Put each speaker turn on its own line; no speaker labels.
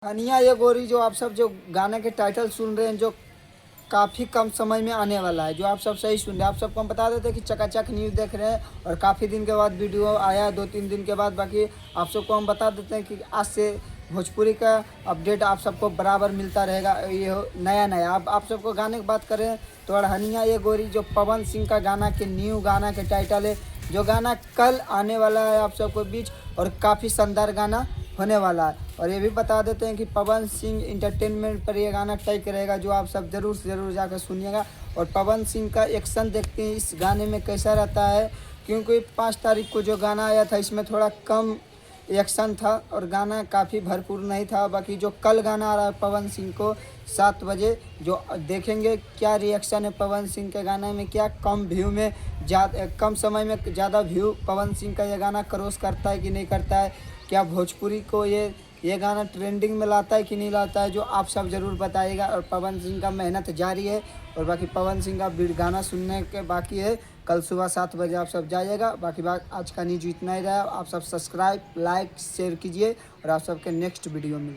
अनिया ये गोरी जो आप सब जो गाने के टाइटल सुन रहे हैं जो काफ़ी कम समय में आने वाला है, जो आप सब सही सुन रहे हैं। आप सबको हम बता देते हैं कि चकाचक न्यूज़ देख रहे हैं और काफ़ी दिन के बाद वीडियो आया है, 2-3 दिन के बाद। बाकी आप सबको हम बता देते हैं कि आज से भोजपुरी का अपडेट आप सबको बराबर मिलता रहेगा। ये नया नया आप सबको गाने की बात करें तो अड़हनिया ये गोरी जो पवन सिंह का गाना के न्यू गाना के टाइटल है, जो गाना कल आने वाला है आप सबको बीच, और काफ़ी शानदार गाना होने वाला है। और ये भी बता देते हैं कि पवन सिंह इंटरटेनमेंट पर ये गाना तय करेगा, जो आप सब ज़रूर से ज़रूर जाकर सुनिएगा। और पवन सिंह का एक्शन देखते हैं इस गाने में कैसा रहता है, क्योंकि 5 तारीख को जो गाना आया था इसमें थोड़ा कम एक्शन था और गाना काफ़ी भरपूर नहीं था। बाकी जो कल गाना आ रहा है पवन सिंह को 7 बजे, जो देखेंगे क्या रिएक्शन है पवन सिंह के गाने में, क्या कम व्यू में कम समय में ज़्यादा व्यू पवन सिंह का ये गाना क्रॉस करता है कि नहीं करता है, क्या भोजपुरी को ये गाना ट्रेंडिंग में लाता है कि नहीं लाता है, जो आप सब ज़रूर बताइएगा। और पवन सिंह का मेहनत जारी है और बाकी पवन सिंह का गाना सुनने के बाकी है। कल सुबह 7 बजे आप सब जाइएगा। बाकी बात आज का न्यूज इतना ही रहा। आप सब सब्सक्राइब, लाइक, शेयर कीजिए और आप सबके नेक्स्ट वीडियो में